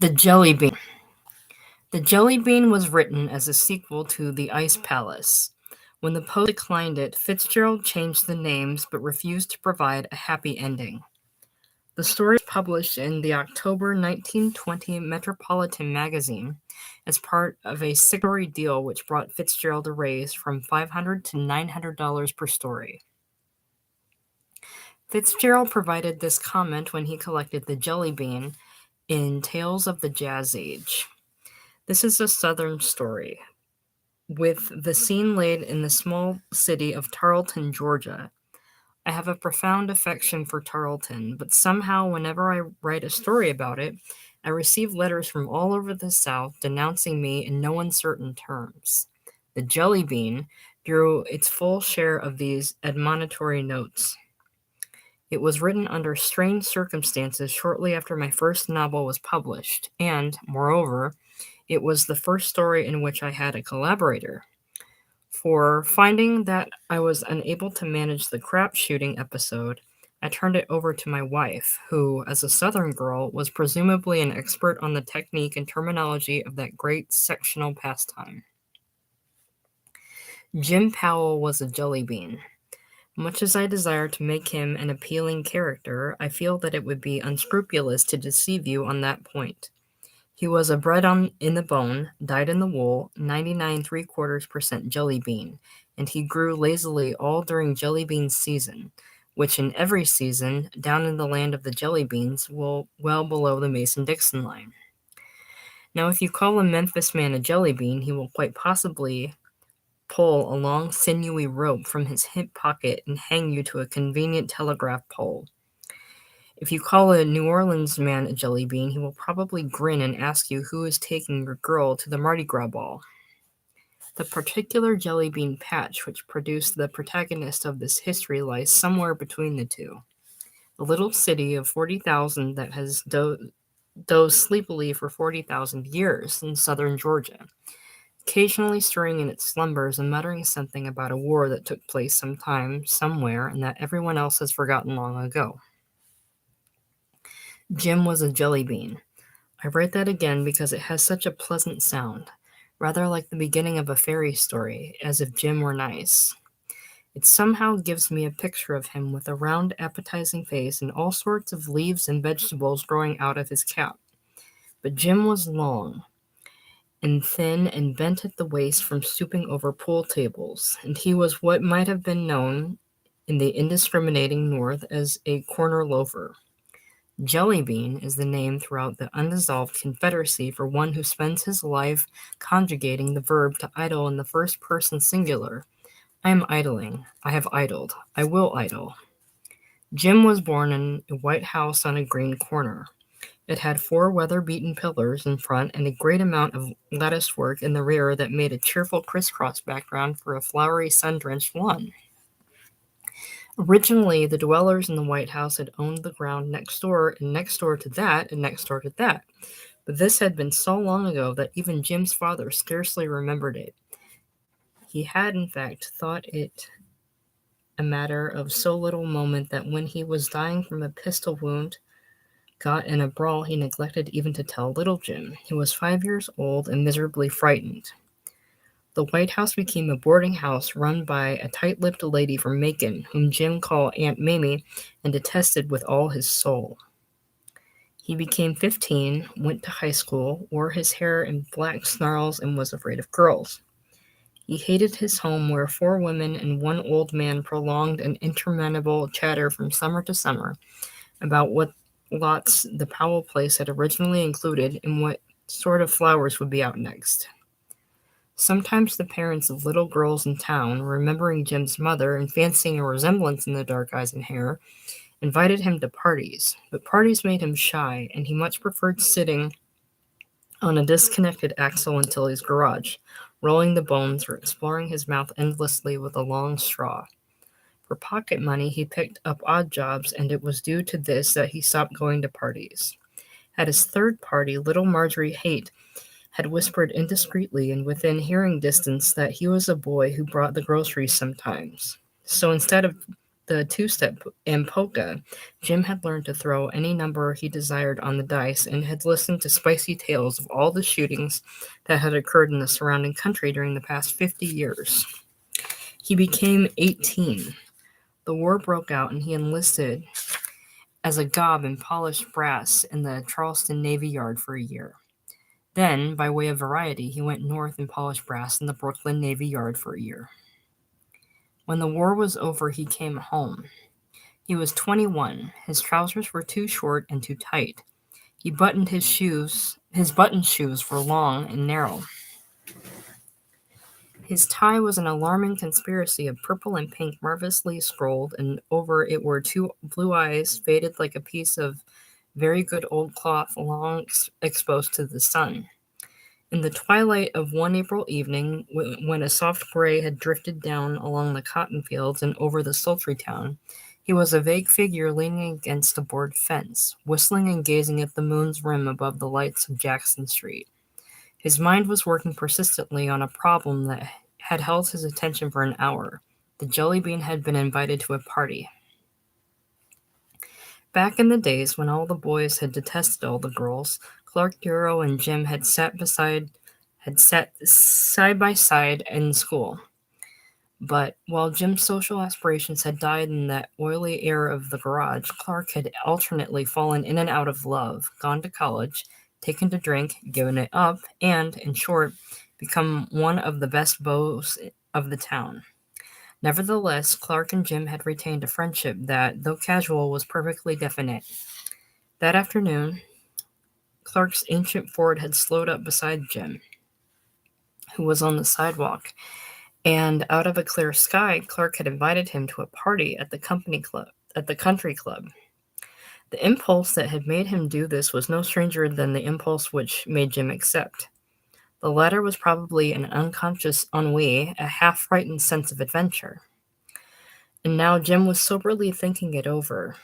The Jelly Bean. The Jelly Bean was written as a sequel to The Ice Palace. When the post declined it, Fitzgerald changed the names but refused to provide a happy ending. The story was published in the October 1920 Metropolitan magazine as part of a six-story deal which brought Fitzgerald a raise from $500 to $900 per story. Fitzgerald provided this comment when he collected The Jelly Bean in Tales of the Jazz Age. This is a Southern story, with the scene laid in the small city of Tarleton, Georgia. I have a profound affection for Tarleton, but somehow, whenever I write a story about it, I receive letters from all over the South denouncing me in no uncertain terms. The Jelly Bean drew its full share of these admonitory notes. It was written under strange circumstances shortly after my first novel was published, and, moreover, it was the first story in which I had a collaborator. For finding that I was unable to manage the crap shooting episode, I turned it over to my wife, who, as a Southern girl, was presumably an expert on the technique and terminology of that great sectional pastime. Jim Powell was a jelly bean. Much as I desire to make him an appealing character, I feel that it would be unscrupulous to deceive you on that point. He was a in the bone, dyed in the wool, 99.75% jelly bean, and he grew lazily all during jelly bean season, which in every season, down in the land of the jelly beans, will well below the Mason-Dixon line. Now, if you call a Memphis man a jelly bean, he will quite possibly pull a long sinewy rope from his hip pocket and hang you to a convenient telegraph pole. If you call a New Orleans man a jelly bean, he will probably grin and ask you who is taking your girl to the Mardi Gras ball. The particular jelly bean patch which produced the protagonist of this history lies somewhere between the two. A little city of 40,000 that has dozed sleepily for 40,000 years in southern Georgia, occasionally stirring in its slumbers and muttering something about a war that took place sometime, somewhere, and that everyone else has forgotten long ago. Jim was a jelly bean. I write that again because it has such a pleasant sound, rather like the beginning of a fairy story, as if Jim were nice. It somehow gives me a picture of him with a round, appetizing face and all sorts of leaves and vegetables growing out of his cap. But Jim was long and thin and bent at the waist from stooping over pool tables, and he was what might have been known in the indiscriminating North as a corner loafer. Jelly bean is the name throughout the undissolved Confederacy for one who spends his life conjugating the verb to idle in the first person singular. I am idling. I have idled. I will idle. Jim was born in a white house on a green corner. It had 4 weather-beaten pillars in front and a great amount of lattice work in the rear that made a cheerful crisscross background for a flowery sun-drenched lawn. Originally, the dwellers in the White House had owned the ground next door and next door to that and next door to that. But this had been so long ago that even Jim's father scarcely remembered it. He had, in fact, thought it a matter of so little moment that when he was dying from a pistol wound got in a brawl, he neglected even to tell little Jim. He was 5 years old and miserably frightened. The White House became a boarding house run by a tight-lipped lady from Macon, whom Jim called Aunt Mamie and detested with all his soul. He became 15, went to high school, wore his hair in black snarls, and was afraid of girls. He hated his home where 4 women and 1 old man prolonged an interminable chatter from summer to summer about what lots the Powell place had originally included and what sort of flowers would be out next. Sometimes the parents of little girls in town, remembering Jim's mother and fancying a resemblance in the dark eyes and hair, invited him to parties, but parties made him shy, and he much preferred sitting on a disconnected axle in Tilly's garage, rolling the bones or exploring his mouth endlessly with a long straw. For pocket money, he picked up odd jobs, and it was due to this that he stopped going to parties. At his third party, little Marjorie Haight had whispered indiscreetly and within hearing distance that he was a boy who brought the groceries sometimes. So instead of the two-step and polka, Jim had learned to throw any number he desired on the dice and had listened to spicy tales of all the shootings that had occurred in the surrounding country during the past 50 years. He became 18. The war broke out and he enlisted as a gob in polished brass in the Charleston Navy Yard for a year. Then, by way of variety, he went north and polished brass in the Brooklyn Navy Yard for a year. When the war was over, he came home. He was 21. His trousers were too short and too tight. He buttoned his shoes. His button shoes were long and narrow. His tie was an alarming conspiracy of purple and pink marvelously scrolled, and over it were two blue eyes faded like a piece of very good old cloth long exposed to the sun. In the twilight of one April evening, when a soft gray had drifted down along the cotton fields and over the sultry town, he was a vague figure leaning against a board fence, whistling and gazing at the moon's rim above the lights of Jackson Street. His mind was working persistently on a problem that had held his attention for an hour. The Jelly Bean had been invited to a party. Back in the days when all the boys had detested all the girls, Clark Darrow and Jim had sat side by side in school. But while Jim's social aspirations had died in that oily air of the garage, Clark had alternately fallen in and out of love, gone to college, taken to drink, given it up, and, in short, become one of the best beaux of the town. Nevertheless, Clark and Jim had retained a friendship that, though casual, was perfectly definite. That afternoon, Clark's ancient Ford had slowed up beside Jim, who was on the sidewalk, and out of a clear sky, Clark had invited him to a party at the country club. The impulse that had made him do this was no stranger than the impulse which made Jim accept. The latter was probably an unconscious ennui, a half-frightened sense of adventure. And now Jim was soberly thinking it over.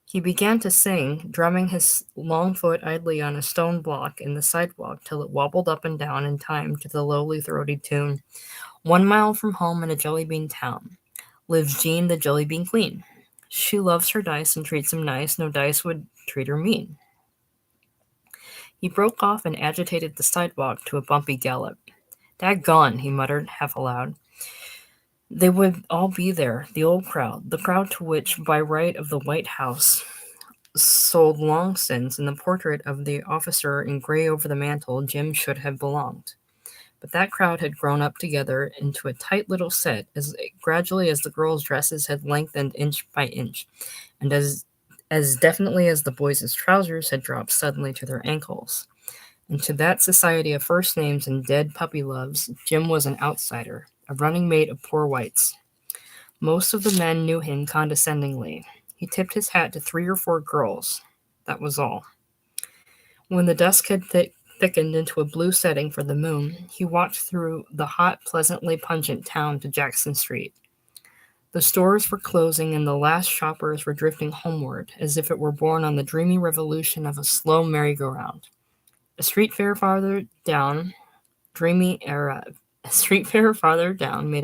He began to sing, drumming his long foot idly on a stone block in the sidewalk till it wobbled up and down in time to the lowly throaty tune, 1 mile from home in a Jelly Bean town, lives Jean the Jelly Bean Queen. She loves her dice and treats him nice, no dice would treat her mean. He broke off and agitated the sidewalk to a bumpy gallop. "Daggone," he muttered, half aloud. They would all be there, the old crowd, the crowd to which, by right of the White House, sold long since in the portrait of the officer in gray over the mantel, Jim should have belonged. But that crowd had grown up together into a tight little set gradually as the girls' dresses had lengthened inch by inch, and as definitely as the boys' trousers had dropped suddenly to their ankles. And to that society of first names and dead puppy loves, Jim was an outsider, a running mate of poor whites. Most of the men knew him condescendingly. He tipped his hat to 3 or 4 girls. That was all. When the dusk had thickened into a blue setting for the moon, he walked through the hot, pleasantly pungent town to Jackson Street. The stores were closing and the last shoppers were drifting homeward, as if it were born on the dreamy revolution of a slow merry-go-round. A street fair farther down made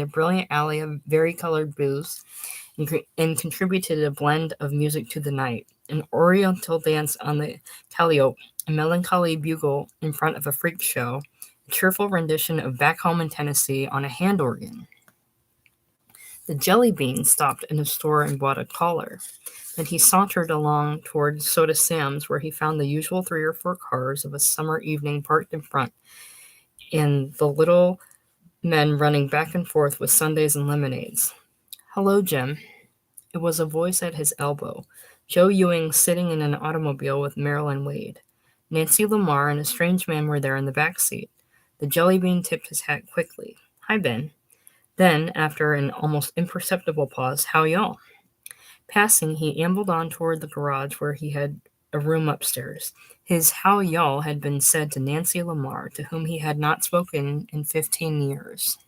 a brilliant alley of vari-colored booths and contributed a blend of music to the night. An oriental dance on the calliope, a melancholy bugle in front of a freak show, a cheerful rendition of Back Home in Tennessee on a hand organ. The Jelly Bean stopped in a store and bought a collar. Then he sauntered along toward Soda Sam's, where he found the usual 3 or 4 cars of a summer evening parked in front, and the little men running back and forth with sundaes and lemonades. "Hello, Jim." It was a voice at his elbow. Joe Ewing sitting in an automobile with Marilyn Wade. Nancy Lamar and a strange man were there in the back seat. The Jelly Bean tipped his hat quickly. "Hi, Ben." Then, after an almost imperceptible pause, "How y'all?" Passing, he ambled on toward the garage where he had a room upstairs. His "how y'all" had been said to Nancy Lamar, to whom he had not spoken in 15 years.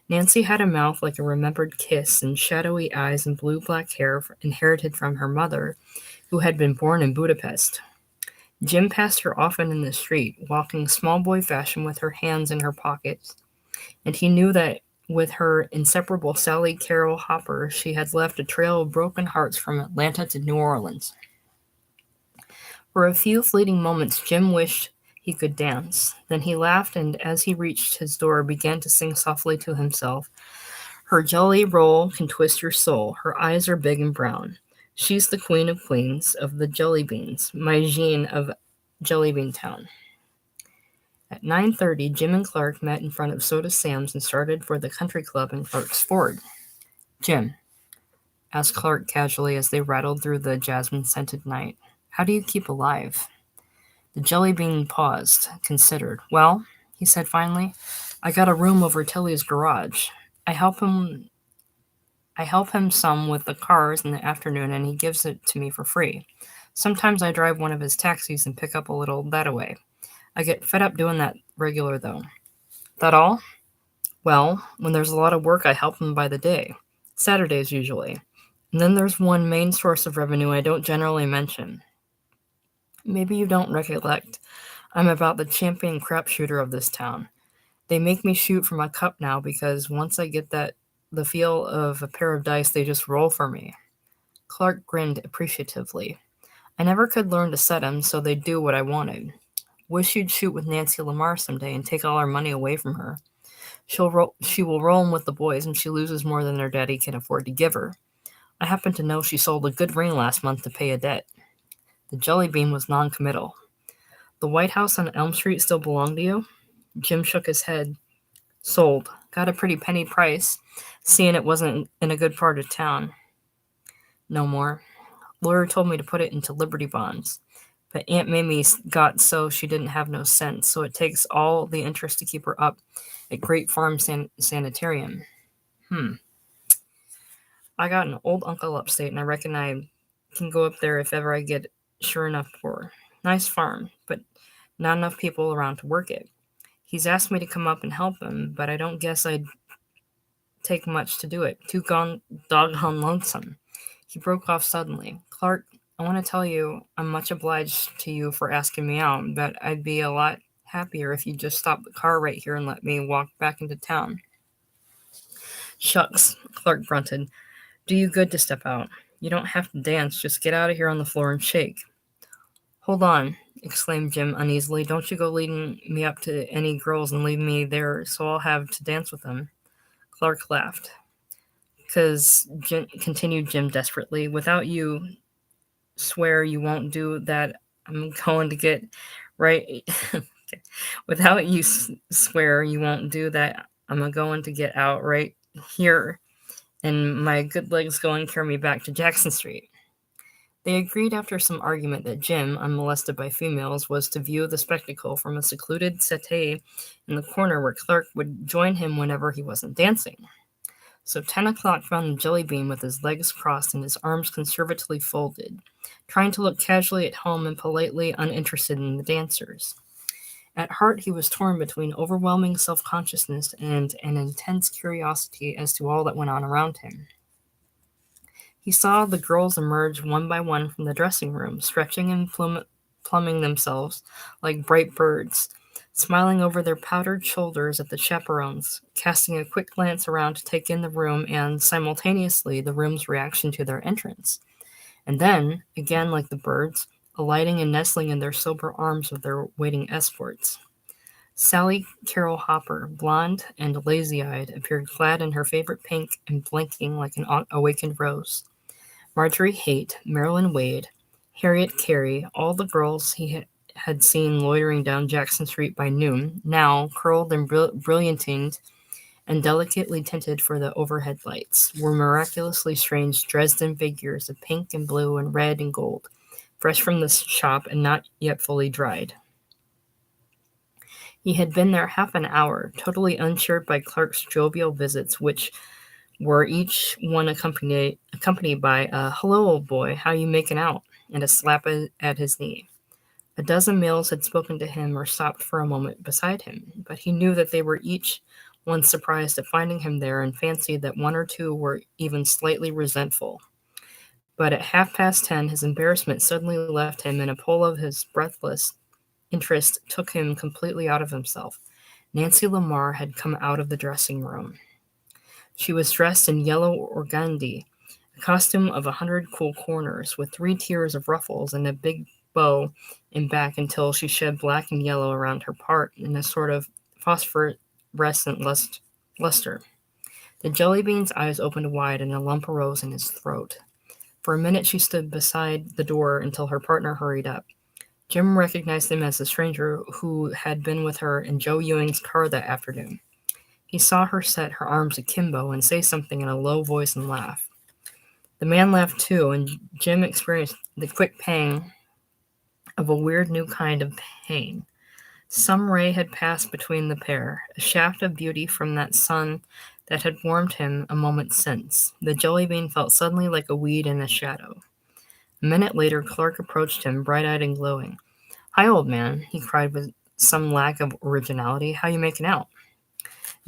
Nancy had a mouth like a remembered kiss and shadowy eyes and blue-black hair inherited from her mother, who had been born in Budapest. Jim passed her often in the street, walking small boy fashion with her hands in her pockets, and he knew that With her inseparable Sally Carol Hopper, she had left a trail of broken hearts from Atlanta to New Orleans. For a few fleeting moments, Jim wished he could dance. Then he laughed, and as he reached his door, began to sing softly to himself. Her jelly roll can twist your soul. Her eyes are big and brown. She's the queen of queens of the jelly beans, my Jean of Jellybean Town. At 9:30, Jim and Clark met in front of Soda Sam's and started for the country club in Clark's Ford. Jim, asked Clark casually as they rattled through the jasmine-scented night, how do you keep alive? The jelly bean paused, considered. Well, he said finally, I got a room over Tilly's garage. I help him I help him some with the cars in the afternoon and he gives it to me for free. Sometimes I drive one of his taxis and pick up a little that away. I get fed up doing that regular though. That all? Well, when there's a lot of work I help him by the day. Saturdays usually. And then there's one main source of revenue I don't generally mention. Maybe you don't recollect. I'm about the champion crapshooter of this town. They make me shoot for my cup now because once I get the feel of a pair of dice, they just roll for me. Clark grinned appreciatively. I never could learn to set 'em, so they'd do what I wanted. Wish you'd shoot with Nancy Lamar someday and take all our money away from her. She will roll 'em with the boys, and she loses more than her daddy can afford to give her. I happen to know she sold a good ring last month to pay a debt. The jelly bean was non-committal. The White House on Elm Street still belong to you? Jim shook his head. Sold. Got a pretty penny price, seeing it wasn't in a good part of town. No more. Lawyer told me to put it into Liberty bonds. But Aunt Mamie got so she didn't have no sense, so it takes all the interest to keep her up at Great Farm Sanitarium. I got an old uncle upstate, and I reckon I can go up there if ever I get sure enough for. Nice farm, but not enough people around to work it. He's asked me to come up and help him, but I don't guess I'd take much to do it. Too doggone lonesome. He broke off suddenly. Clark, I want to tell you I'm much obliged to you for asking me out, but I'd be a lot happier if you'd just stop the car right here and let me walk back into town. Shucks, Clark grunted. Do you good to step out. You don't have to dance, just get out of here on the floor and shake. Hold on, exclaimed Jim uneasily. Don't you go leading me up to any girls and leave me there so I'll have to dance with them. Clark laughed. Because, continued Jim desperately, without you swear you won't do that, I'm going to get right. Without you swear you won't do that, I'm going to get out right here, and my good legs go and carry me back to Jackson Street. They agreed after some argument that Jim, unmolested by females, was to view the spectacle from a secluded settee in the corner where Clark would join him whenever he wasn't dancing. So 10 o'clock found the jelly bean with his legs crossed and his arms conservatively folded, trying to look casually at home and politely uninterested in the dancers. At heart, he was torn between overwhelming self-consciousness and an intense curiosity as to all that went on around him. He saw the girls emerge one by one from the dressing room, stretching and pluming themselves like bright birds, smiling over their powdered shoulders at the chaperones, casting a quick glance around to take in the room and, simultaneously, the room's reaction to their entrance. And then, again like the birds, alighting and nestling in their sober arms of their waiting escorts. Sally Carol Hopper, blonde and lazy-eyed, appeared clad in her favorite pink and blinking like an awakened rose. Marjorie Haight, Marilyn Wade, Harriet Carey, all the girls he had seen loitering down Jackson Street by noon, now, curled and brilliantined and delicately tinted for the overhead lights, were miraculously strange Dresden figures of pink and blue and red and gold, fresh from the shop and not yet fully dried. He had been there half an hour, totally uncheered by Clark's jovial visits, which were each one accompanied by a "Hello, old boy, how you making out?" and a slap at his knee. A dozen males had spoken to him or stopped for a moment beside him, but he knew that they were each one surprised at finding him there and fancied that one or two were even slightly resentful. But at 10:30, his embarrassment suddenly left him, and a pull of his breathless interest took him completely out of himself. Nancy Lamar had come out of the dressing room. She was dressed in yellow organdie, a costume of 100 cool corners, with 3 tiers of ruffles and a big bow in back until she shed black and yellow around her part in a sort of phosphorescent luster. The jelly bean's eyes opened wide and a lump arose in his throat. For a minute she stood beside the door until her partner hurried up. Jim recognized him as the stranger who had been with her in Joe Ewing's car that afternoon. He saw her set her arms akimbo and say something in a low voice and laugh. The man laughed too, and Jim experienced the quick pang of a weird new kind of pain. Some ray had passed between the pair, a shaft of beauty from that sun that had warmed him a moment since. The jelly bean felt suddenly like a weed in a shadow. A minute later, Clark approached him, bright-eyed and glowing. "Hi, old man," he cried with some lack of originality. "How you making out?"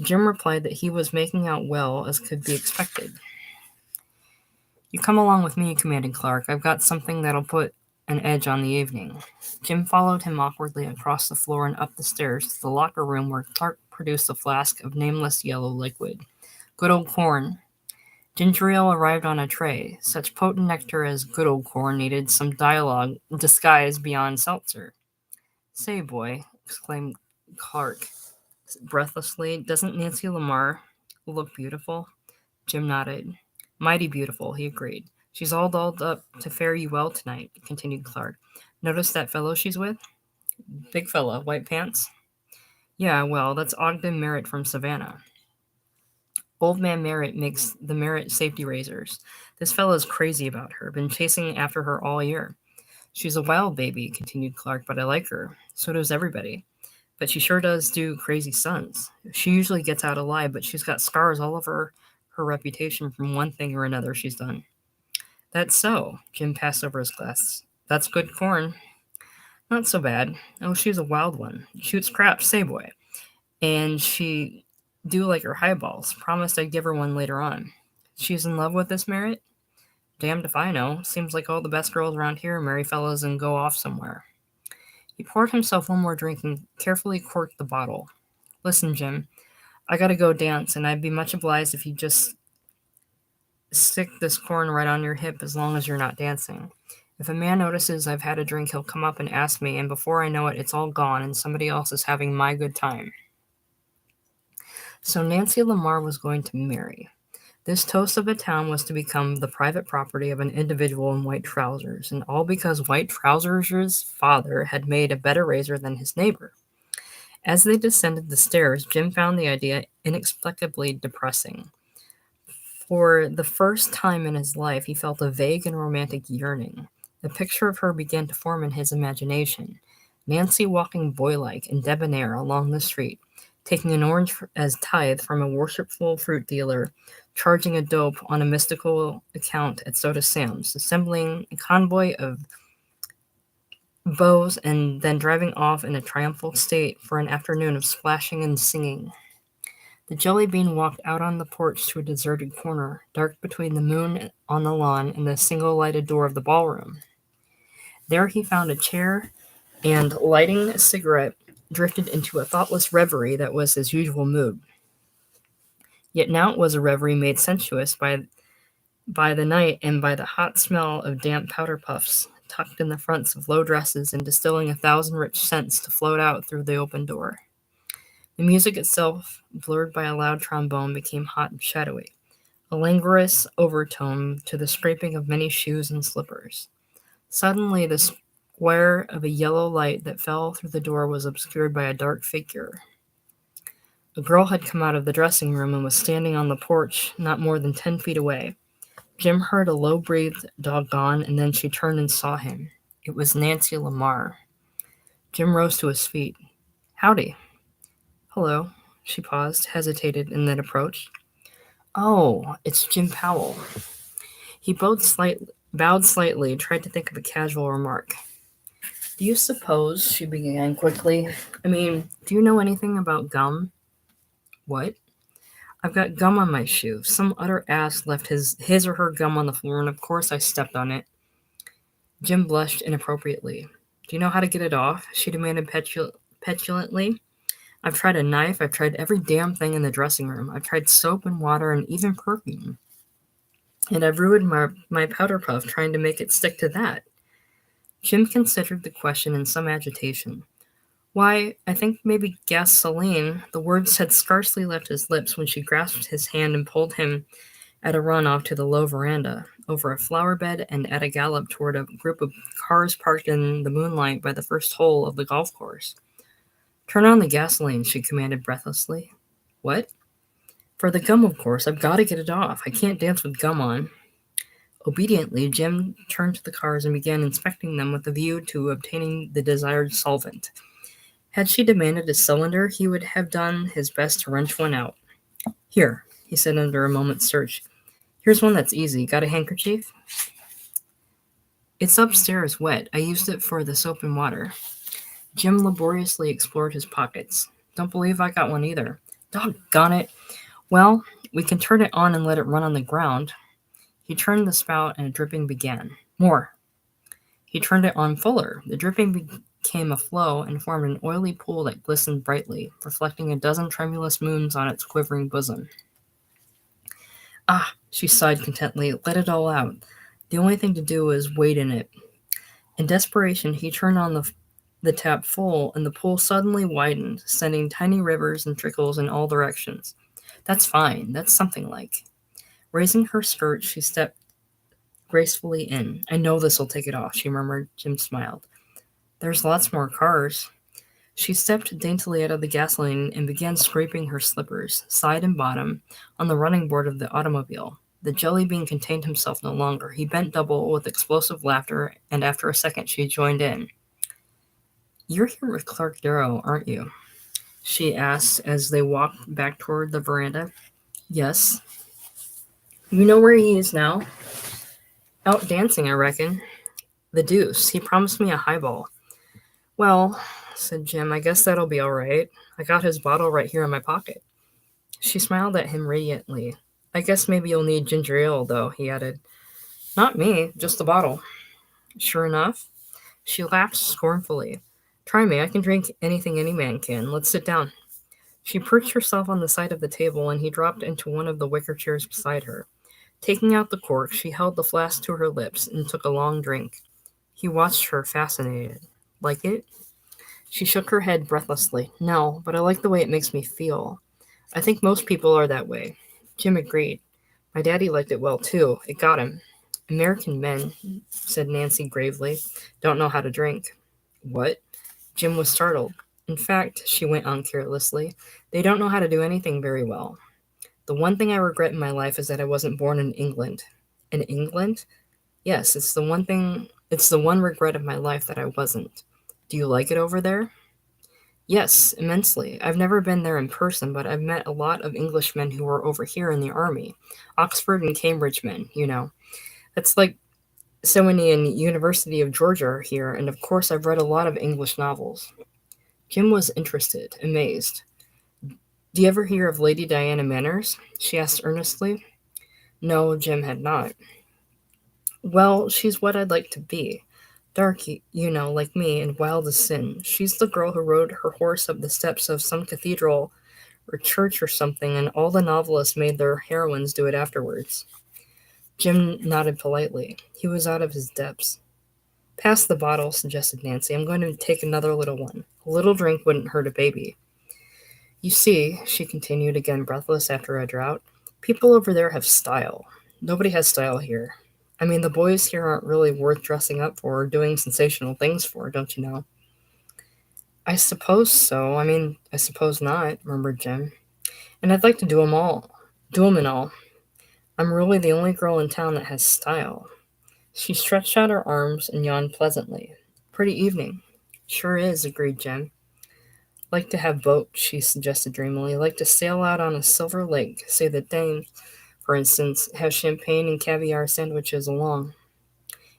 Jim replied that he was making out well, as could be expected. "You come along with me," commanded Clark. "I've got something that'll put an edge on the evening." Jim followed him awkwardly across the floor and up the stairs to the locker room where Clark produced a flask of nameless yellow liquid. Good old corn. Ginger ale arrived on a tray. Such potent nectar as good old corn needed some dialogue disguised beyond seltzer. "Say, boy," exclaimed Clark breathlessly, "doesn't Nancy Lamar look beautiful?" Jim nodded. "Mighty beautiful," he agreed. "She's all dolled up to fare you well tonight," continued Clark. "Notice that fellow she's with? Big fella, white pants?" "Yeah, well, that's Ogden Merritt from Savannah. Old man Merritt makes the Merritt safety razors. This fellow's crazy about her, been chasing after her all year. She's a wild baby," continued Clark, "but I like her. So does everybody. But she sure does do crazy stunts. She usually gets out alive, but she's got scars all over her reputation from one thing or another she's done." "That's so." Jim passed over his glass. "That's good corn." "Not so bad. Oh, she's a wild one. Shoots craps, say, boy. And she do like her highballs. Promised I'd give her one later on." "She's in love with this Merritt?" "Damned if I know. Seems like all the best girls around here marry fellows and go off somewhere." He poured himself one more drink and carefully corked the bottle. "Listen, Jim, I gotta go dance, and I'd be much obliged if you just stick this corn right on your hip as long as you're not dancing. If a man notices I've had a drink, he'll come up and ask me, and before I know it, it's all gone, and somebody else is having my good time." So Nancy Lamar was going to marry. This toast of a town was to become the private property of an individual in white trousers, and all because White Trousers' father had made a better razor than his neighbor. As they descended the stairs, Jim found the idea inexplicably depressing. For the first time in his life, he felt a vague and romantic yearning. A picture of her began to form in his imagination. Nancy walking boylike and debonair along the street, taking an orange as tithe from a worshipful fruit dealer, charging a dope on a mystical account at Soda Sam's, assembling a convoy of beaux, and then driving off in a triumphal state for an afternoon of splashing and singing. The jelly bean walked out on the porch to a deserted corner, dark between the moon on the lawn and the single lighted door of the ballroom. There he found a chair and, lighting a cigarette, drifted into a thoughtless reverie that was his usual mood. Yet now it was a reverie made sensuous by the night and by the hot smell of damp powder puffs, tucked in the fronts of low dresses and distilling 1,000 rich scents to float out through the open door. The music itself, blurred by a loud trombone, became hot and shadowy, a languorous overtone to the scraping of many shoes and slippers. Suddenly, the square of a yellow light that fell through the door was obscured by a dark figure. A girl had come out of the dressing room and was standing on the porch not more than 10 feet away. Jim heard a low-breathed doggone, and then she turned and saw him. It was Nancy Lamar. Jim rose to his feet. "Howdy." "Hello." She paused, hesitated, and then approached. "Oh, it's Jim Powell." He bowed slightly, tried to think of a casual remark. "Do you suppose," she began quickly, do you know anything about gum?" "What?" "I've got gum on my shoe. Some utter ass left his or her gum on the floor, and of course I stepped on it." Jim blushed inappropriately. "Do you know how to get it off?" she demanded petulantly. I've tried a knife, I've tried every damn thing in the dressing room. I've tried soap and water and even perfume. And I've ruined my powder puff trying to make it stick to that. Jim considered the question in some agitation. Why, I think maybe gasoline. The words had scarcely left his lips when she grasped his hand and pulled him at a run off to the low veranda, over a flower bed, and at a gallop toward a group of cars parked in the moonlight by the first hole of the golf course. Turn on the gasoline, she commanded breathlessly. What? For the gum, of course. I've got to get it off. I can't dance with gum on. Obediently, Jim turned to the cars and began inspecting them with a view to obtaining the desired solvent. Had she demanded a cylinder, he would have done his best to wrench one out. Here, he said under a moment's search. Here's one that's easy. Got a handkerchief? It's upstairs, wet. I used it for the soap and water. Jim laboriously explored his pockets. Don't believe I got one either. Doggone it. Well, we can turn it on and let it run on the ground. He turned the spout and a dripping began. More. He turned it on fuller. The dripping became a flow and formed an oily pool that glistened brightly, reflecting a dozen tremulous moons on its quivering bosom. Ah, she sighed contentedly. Let it all out. The only thing to do is wade in it. In desperation, he turned on the tap full, and the pool suddenly widened, sending tiny rivers and trickles in all directions. That's fine. That's something like. Raising her skirt, she stepped gracefully in. I know this'll take it off, she murmured. Jim smiled. There's lots more cars. She stepped daintily out of the gasoline and began scraping her slippers, side and bottom, on the running board of the automobile. The jelly bean contained himself no longer. He bent double with explosive laughter, and after a second she joined in. You're here with Clark Darrow, aren't you? She asked as they walked back toward the veranda. Yes. You know where he is now? Out dancing, I reckon. The deuce. He promised me a highball. Well, said Jim, I guess that'll be all right. I got his bottle right here in my pocket. She smiled at him radiantly. I guess maybe you'll need ginger ale, though, he added. Not me, just the bottle. Sure enough. She laughed scornfully. Try me, I can drink anything any man can. Let's sit down. She perched herself on the side of the table, and he dropped into one of the wicker chairs beside her. Taking out the cork, she held the flask to her lips and took a long drink. He watched her, fascinated. Like it? She shook her head breathlessly. No, but I like the way it makes me feel. I think most people are that way. Jim agreed. My daddy liked it well, too. It got him. American men, said Nancy gravely, don't know how to drink. What? Jim was startled. In fact, she went on carelessly, they don't know how to do anything very well. The one thing I regret in my life is that I wasn't born in England. In England? Yes, it's the one regret of my life that I wasn't. Do you like it over there? Yes, immensely. I've never been there in person, but I've met a lot of Englishmen who were over here in the army. Oxford and Cambridge men, you know. That's like so many in University of Georgia are here, and of course I've read a lot of English novels. Jim was interested, amazed. Do you ever hear of Lady Diana Manners? She asked earnestly. No, Jim had not. Well, she's what I'd like to be. Dark, you know, like me, and wild as sin. She's the girl who rode her horse up the steps of some cathedral or church or something, and all the novelists made their heroines do it afterwards. Jim nodded politely. He was out of his depths. Pass the bottle, suggested Nancy. I'm going to take another little one. A little drink wouldn't hurt a baby. You see, she continued, again breathless after a drought, people over there have style. Nobody has style here. I mean, the boys here aren't really worth dressing up for or doing sensational things for, don't you know? I suppose so. I suppose not, murmured Jim. And I'd like to do 'em all. Do 'em and all. I'm really the only girl in town that has style. She stretched out her arms and yawned pleasantly. Pretty evening. Sure is, agreed Jim. Like to have boats, she suggested dreamily. Like to sail out on a silver lake, say the Danes, for instance, have champagne and caviar sandwiches along.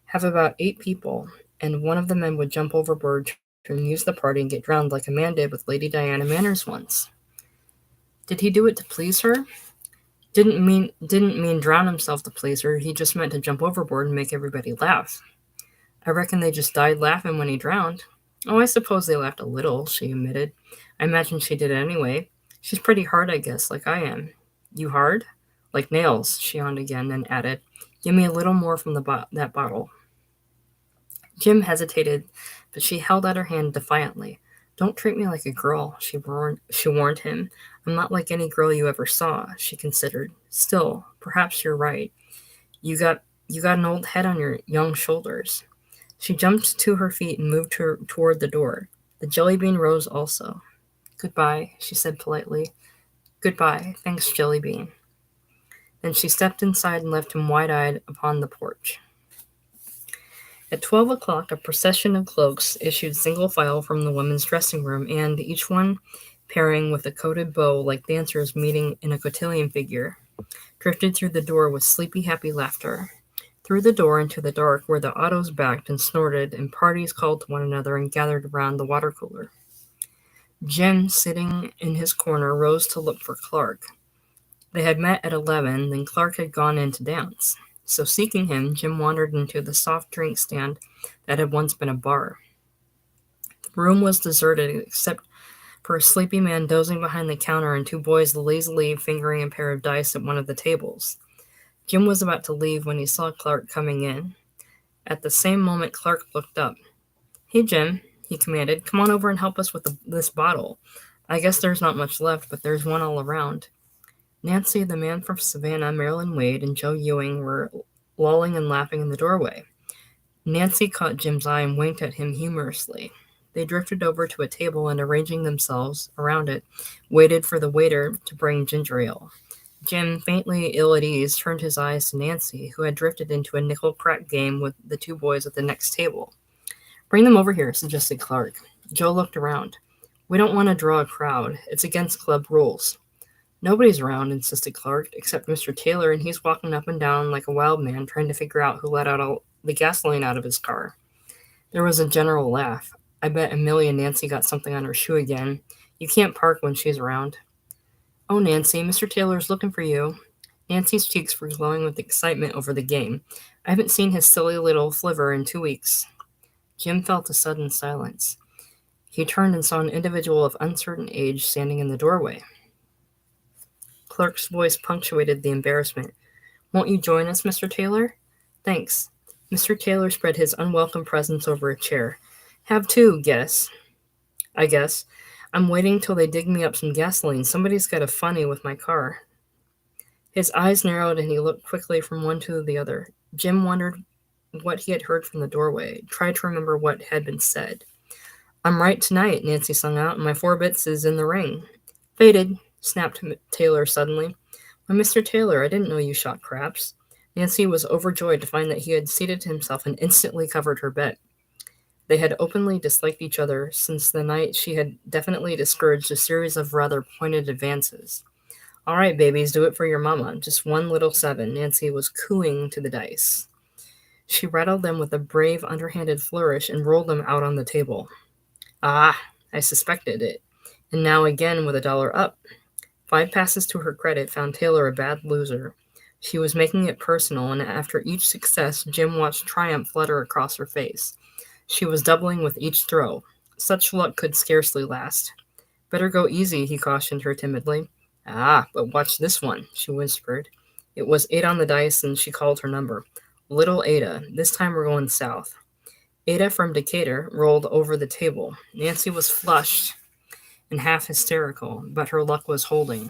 Have about 8 people, and one of the men would jump overboard to amuse the party and get drowned like a man did with Lady Diana Manners once. Did he do it to please her? Didn't mean drown himself to please her. He just meant to jump overboard and make everybody laugh. I reckon they just died laughing when he drowned. Oh, I suppose they laughed a little, she admitted. I imagine she did it anyway. She's pretty hard, I guess, like I am. You hard? Like nails, she yawned again and added, Give me a little more from that bottle. Jim hesitated, but she held out her hand defiantly. Don't treat me like a girl, she warned him. I'm not like any girl you ever saw, she considered. Still, perhaps you're right. You got an old head on your young shoulders. She jumped to her feet and moved toward the door. The jelly bean rose also. Goodbye, she said politely. Goodbye, thanks, Jelly Bean. Then she stepped inside and left him wide eyed upon the porch. At 12 o'clock, a procession of cloaks issued single file from the women's dressing room, and each one pairing with a coated bow like dancers meeting in a cotillion figure, drifted through the door with sleepy, happy laughter. Through the door into the dark, where the autos backed and snorted, and parties called to one another and gathered around the water cooler. Jim, sitting in his corner, rose to look for Clark. They had met at 11, then Clark had gone in to dance. So seeking him, Jim wandered into the soft drink stand that had once been a bar. The room was deserted except for a sleepy man dozing behind the counter and two boys lazily fingering a pair of dice at one of the tables. Jim was about to leave when he saw Clark coming in. At the same moment, Clark looked up. Hey, Jim, he commanded. Come on over and help us with this bottle. I guess there's not much left, but there's one all around. Nancy, the man from Savannah, Marilyn Wade, and Joe Ewing were lolling and laughing in the doorway. Nancy caught Jim's eye and winked at him humorously. They drifted over to a table and, arranging themselves around it, waited for the waiter to bring ginger ale. Jim, faintly ill at ease, turned his eyes to Nancy, who had drifted into a nickel-crack game with the two boys at the next table. Bring them over here, suggested Clark. Joe looked around. We don't want to draw a crowd. It's against club rules. Nobody's around, insisted Clark, except Mr. Taylor, and he's walking up and down like a wild man trying to figure out who let out all the gasoline out of his car. There was a general laugh. I bet Amelia Nancy got something on her shoe again. You can't park when she's around. Oh, Nancy, Mr. Taylor's looking for you. Nancy's cheeks were glowing with excitement over the game. I haven't seen his silly little flivver in 2 weeks. Jim felt a sudden silence. He turned and saw an individual of uncertain age standing in the doorway. Clark's voice punctuated the embarrassment. Won't you join us, Mr. Taylor? Thanks. Mr. Taylor spread his unwelcome presence over a chair. Have two, I guess. I'm waiting till they dig me up some gasoline. Somebody's got a funny with my car. His eyes narrowed and he looked quickly from one to the other. Jim wondered what he had heard from the doorway, tried to remember what had been said. I'm right tonight, Nancy sung out, and my 4 bits is in the ring. Faded, snapped Taylor suddenly. Why, Mr. Taylor, I didn't know you shot craps. Nancy was overjoyed to find that he had seated himself and instantly covered her bet. They had openly disliked each other since the night she had definitely discouraged a series of rather pointed advances. All right, babies, do it for your mama. Just 1 little 7, Nancy was cooing to the dice. She rattled them with a brave, underhanded flourish and rolled them out on the table. Ah, I suspected it. And now again with $1 up. 5 passes to her credit found Taylor a bad loser. She was making it personal, and after each success, Jim watched triumph flutter across her face. She was doubling with each throw. Such luck could scarcely last. Better go easy, he cautioned her timidly. Ah, but watch this one, she whispered. It was 8 on the dice, and she called her number. Little Ada. This time we're going south. Ada from Decatur rolled over the table. Nancy was flushed and half hysterical, but her luck was holding.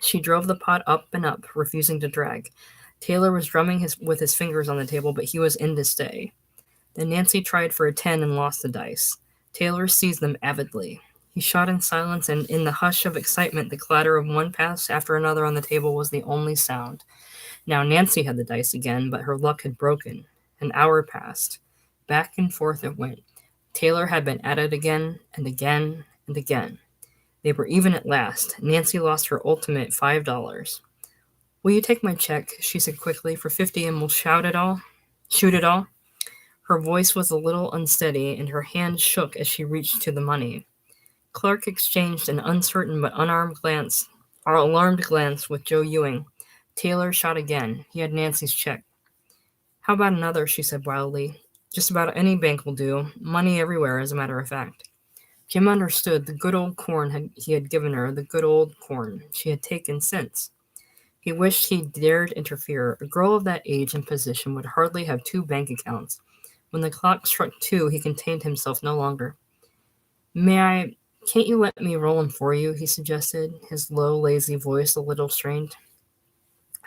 She drove the pot up and up, refusing to drag. Taylor was drumming with his fingers on the table, but he was in to stay. Then Nancy tried for a 10 and lost the dice. Taylor seized them avidly. He shot in silence, and in the hush of excitement, the clatter of one pass after another on the table was the only sound. Now Nancy had the dice again, but her luck had broken. An hour passed. Back and forth it went. Taylor had been at it again and again and again. They were even at last. Nancy lost her ultimate $5. Will you take my check, she said quickly, for 50 and we'll shoot it all? Her voice was a little unsteady, and her hand shook as she reached to the money. Clark exchanged an uncertain but alarmed glance with Joe Ewing. Taylor shot again. He had Nancy's check. How about another, she said wildly. Just about any bank will do. Money everywhere, as a matter of fact. Jim understood the good old corn he had given her, the good old corn she had taken since. He wished he dared interfere. A girl of that age and position would hardly have two bank accounts. When the clock struck 2, he contained himself no longer. May I? Can't you let me roll 'em for you? He suggested, his low, lazy voice a little strained.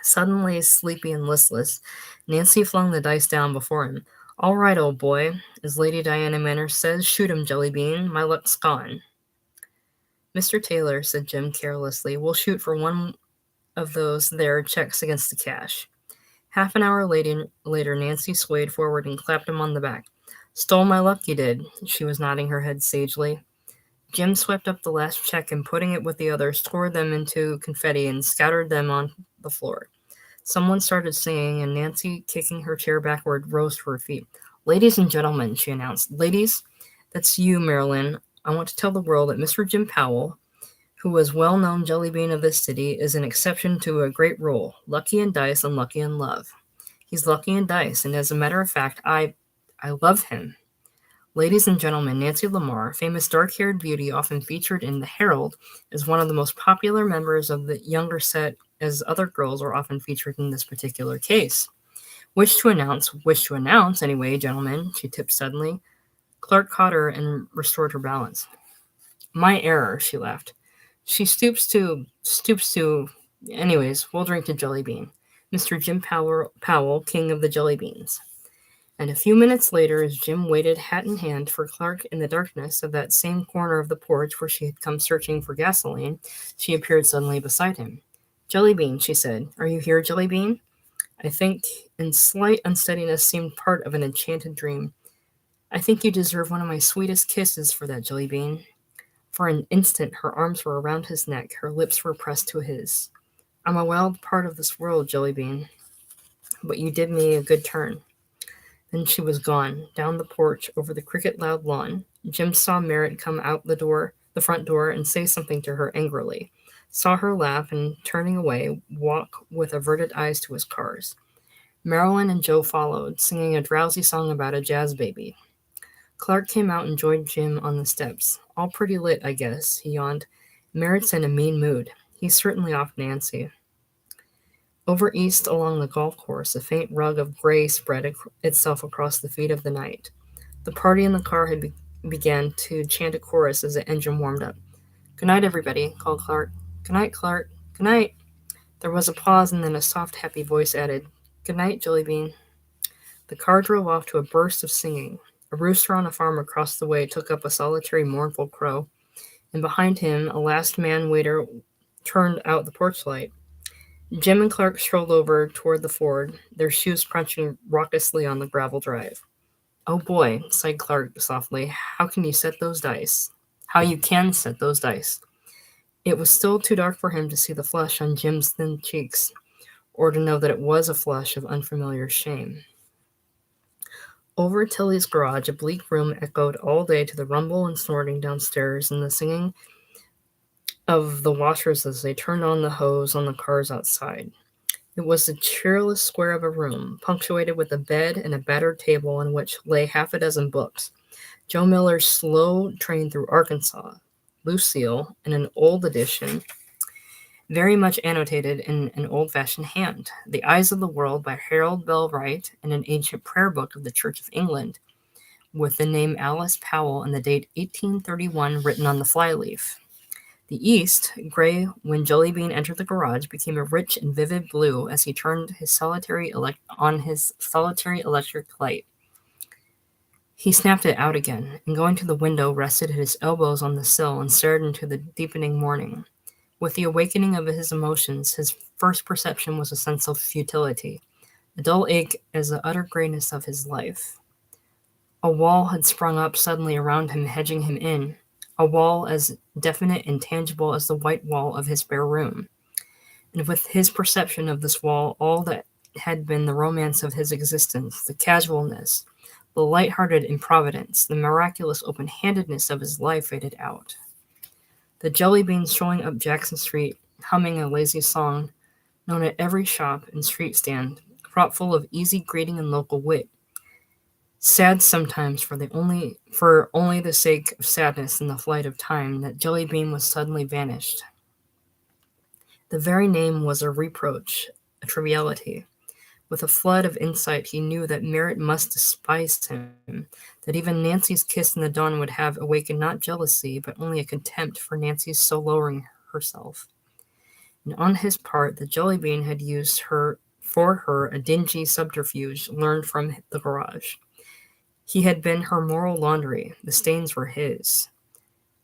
Suddenly sleepy and listless, Nancy flung the dice down before him. All right, old boy. As Lady Diana Manners says, shoot 'em, Jellybean. My luck's gone. Mr. Taylor, said Jim carelessly, we'll shoot for one of those there checks against the cash. Half an hour later, Nancy swayed forward and clapped him on the back. Stole my luck, you did. She was nodding her head sagely. Jim swept up the last check and, putting it with the others, tore them into confetti and scattered them on the floor. Someone started singing, and Nancy, kicking her chair backward, rose to her feet. Ladies and gentlemen, she announced. Ladies, that's you, Marilyn. I want to tell the world that Mr. Jim Powell, who was well-known jellybean of this city, is an exception to a great rule, lucky in dice and lucky in love. He's lucky in dice, and as a matter of fact, I love him. Ladies and gentlemen, Nancy Lamar, famous dark-haired beauty often featured in the Herald, is one of the most popular members of the younger set, as other girls are often featured in this particular case. Wish to announce, anyway, gentlemen, she tipped suddenly. Clark caught her and restored her balance. My error, she laughed. She stoops to, anyways, we'll drink to Jellybean. Mr. Jim Powell, king of the Jellybeans. And a few minutes later, as Jim waited hat in hand for Clark in the darkness of that same corner of the porch where she had come searching for gasoline, she appeared suddenly beside him. Jellybean, she said. Are you here, Jellybean? I think, in slight unsteadiness, seemed part of an enchanted dream. I think you deserve one of my sweetest kisses for that, Jellybean. For an instant, her arms were around his neck, her lips were pressed to his. I'm a wild part of this world, Jellybean, but you did me a good turn. Then she was gone, down the porch, over the cricket-loud lawn. Jim saw Merritt come out the front door, and say something to her angrily. Saw her laugh and, turning away, walk with averted eyes to his cars. Marilyn and Joe followed, singing a drowsy song about a jazz baby. Clark came out and joined Jim on the steps. All pretty lit, I guess, he yawned. Merritt's in a mean mood. He's certainly off Nancy. Over east along the golf course, a faint rug of gray spread itself across the feet of the night. The party in the car had began to chant a chorus as the engine warmed up. Good night, everybody, called Clark. Good night, Clark. Good night. There was a pause, and then a soft, happy voice added, Good night, Jellybean. The car drove off to a burst of singing. A rooster on a farm across the way took up a solitary, mournful crow, and behind him a last-man waiter turned out the porch light. Jim and Clark strolled over toward the Ford, their shoes crunching raucously on the gravel drive. Oh boy, sighed Clark softly, how you can set those dice. It was still too dark for him to see the flush on Jim's thin cheeks, or to know that it was a flush of unfamiliar shame. Over at Tilly's garage, a bleak room echoed all day to the rumble and snorting downstairs and the singing of the washers as they turned on the hose on the cars outside. It was a cheerless square of a room, punctuated with a bed and a battered table on which lay half a dozen books. Joe Miller's Slow Train Through Arkansas, Lucille, in an old edition, very much annotated in an old-fashioned hand, The Eyes of the World by Harold Bell Wright, and an ancient prayer book of the Church of England, with the name Alice Powell and the date 1831 written on the flyleaf. The east, gray when Jellybean entered the garage, became a rich and vivid blue as he turned his solitary electric light. He snapped it out again, and going to the window, rested his elbows on the sill and stared into the deepening morning. With the awakening of his emotions, his first perception was a sense of futility, a dull ache as the utter grayness of his life. A wall had sprung up suddenly around him, hedging him in, a wall as definite and tangible as the white wall of his spare room. And with his perception of this wall, all that had been the romance of his existence, the casualness, the light-hearted improvidence, the miraculous open-handedness of his life faded out. The Jellybean strolling up Jackson Street, humming a lazy song, known at every shop and street stand, crop full of easy greeting and local wit, Sad sometimes for only the sake of sadness in the flight of time that Jellybean was suddenly vanished. The very name was a reproach, a triviality. With a flood of insight, he knew that Merritt must despise him, that even Nancy's kiss in the dawn would have awakened not jealousy, but only a contempt for Nancy's so lowering herself. And on his part, the Jellybean had used her for her a dingy subterfuge learned from the garage. He had been her moral laundry, the stains were his.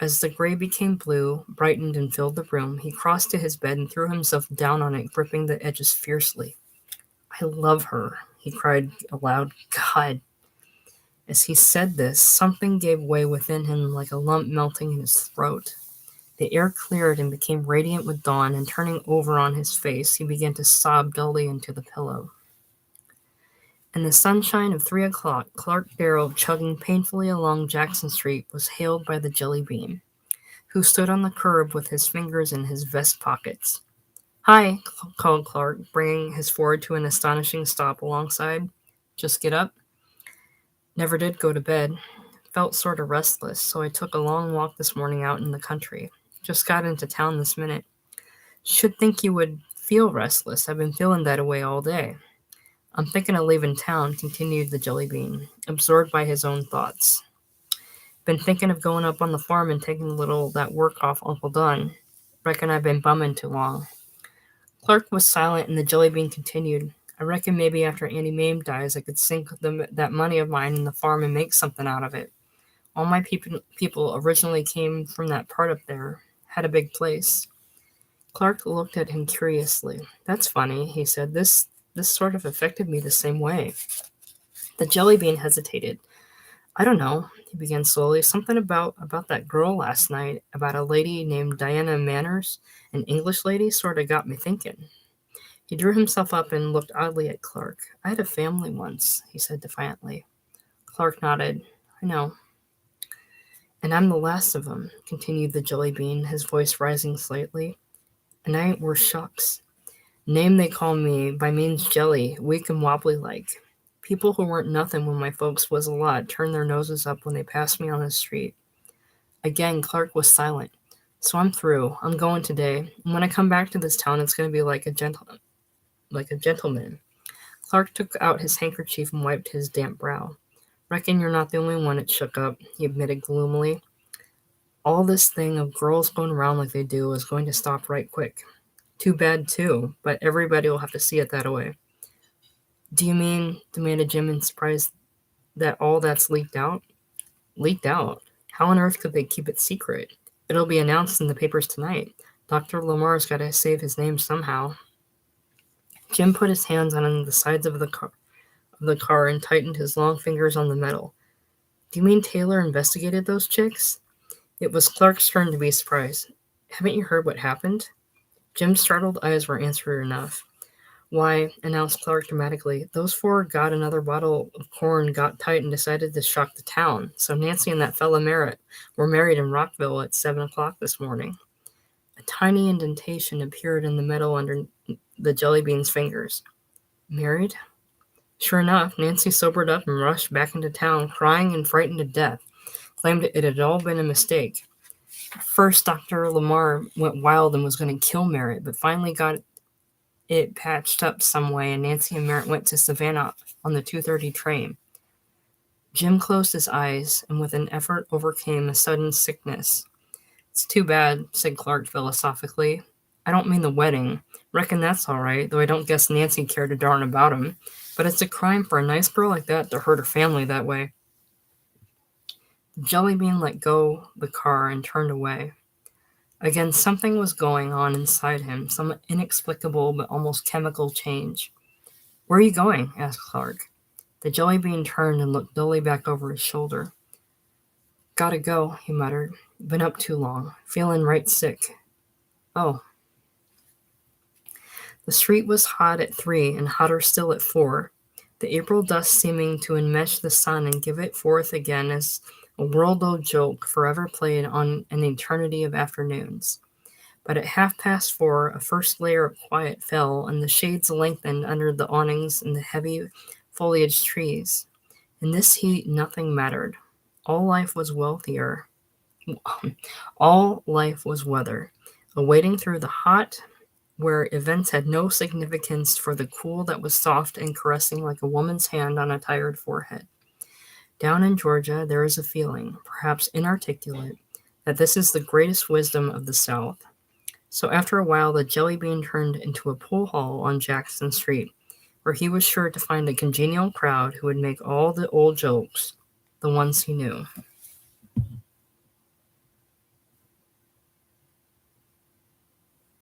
As the gray became blue, brightened and filled the room, he crossed to his bed and threw himself down on it, gripping the edges fiercely. I love her, he cried aloud. God! As he said this, something gave way within him like a lump melting in his throat. The air cleared and became radiant with dawn, and turning over on his face, he began to sob dully into the pillow. In the sunshine of 3 o'clock, Clark Darrow, chugging painfully along Jackson Street, was hailed by the Jelly Bean, who stood on the curb with his fingers in his vest pockets. Hi, called Clark, bringing his Ford to an astonishing stop alongside. Just get up? Never did go to bed. Felt sort of restless, so I took a long walk this morning out in the country. Just got into town this minute. Should think you would feel restless. I've been feeling that way all day. I'm thinking of leaving town, continued the Jelly Bean, absorbed by his own thoughts. Been thinking of going up on the farm and taking a little of that work off Uncle Dunn. Reckon I've been bumming too long. Clark was silent, and the Jelly Bean continued. I reckon maybe after Auntie Mame dies, I could sink that money of mine in the farm and make something out of it. All my people originally came from that part up there, had a big place. Clark looked at him curiously. That's funny, he said. This sort of affected me the same way. The Jelly Bean hesitated. I don't know, he began slowly. Something about that girl last night, about a lady named Diana Manners, an English lady, sort of got me thinking. He drew himself up and looked oddly at Clark. I had a family once, he said defiantly. Clark nodded. I know. And I'm the last of 'em, continued the Jelly Bean, his voice rising slightly. And I ain't worth shucks. Name they call me by means jelly, weak and wobbly like. People who weren't nothing when my folks was a lot turned their noses up when they passed me on the street. Again, Clark was silent. So I'm through. I'm going today. And when I come back to this town, it's going to be like a gentleman. Clark took out his handkerchief and wiped his damp brow. Reckon you're not the only one it shook up, he admitted gloomily. All this thing of girls going around like they do is going to stop right quick. Too bad, too, but everybody will have to see it that way. Do you mean, demanded Jim in surprise, that all that's leaked out? Leaked out? How on earth could they keep it secret? It'll be announced in the papers tonight. Dr. Lamar's got to save his name somehow. Jim put his hands on the sides of the car and tightened his long fingers on the metal. Do you mean Taylor investigated those chicks? It was Clark's turn to be surprised. Haven't you heard what happened? Jim's startled eyes were answer enough. Why, announced Clark dramatically, those four got another bottle of corn, got tight, and decided to shock the town. So Nancy and that fella Merritt were married in Rockville at 7 o'clock this morning. A tiny indentation appeared in the metal under the Jelly Bean's fingers. Married? Sure enough, Nancy sobered up and rushed back into town, crying and frightened to death. Claimed it had all been a mistake. First, Dr. Lamar went wild and was going to kill Merritt, but finally got it patched up some way, and Nancy and Merritt went to Savannah on the 2:30 train. Jim closed his eyes and with an effort overcame a sudden sickness. It's too bad, said Clark philosophically. I don't mean the wedding. Reckon that's all right, though I don't guess Nancy cared a darn about him. But it's a crime for a nice girl like that to hurt her family that way. The Jelly Bean let go the car and turned away. Again, something was going on inside him, some inexplicable but almost chemical change. Where are you going? Asked Clark. The Jelly Bean turned and looked dully back over his shoulder. Gotta go, he muttered. Been up too long. Feeling right sick. Oh. The street was hot at 3 and hotter still at 4, the April dust seeming to enmesh the sun and give it forth again as a world-old joke forever played on an eternity of afternoons. But at 4:30, a first layer of quiet fell, and the shades lengthened under the awnings and the heavy foliaged trees. In this heat, nothing mattered. All life was wealthier. All life was weather, awaiting through the hot, where events had no significance for the cool that was soft and caressing like a woman's hand on a tired forehead. Down in Georgia, there is a feeling, perhaps inarticulate, that this is the greatest wisdom of the South. So after a while, the Jelly Bean turned into a pool hall on Jackson Street, where he was sure to find a congenial crowd who would make all the old jokes, the ones he knew.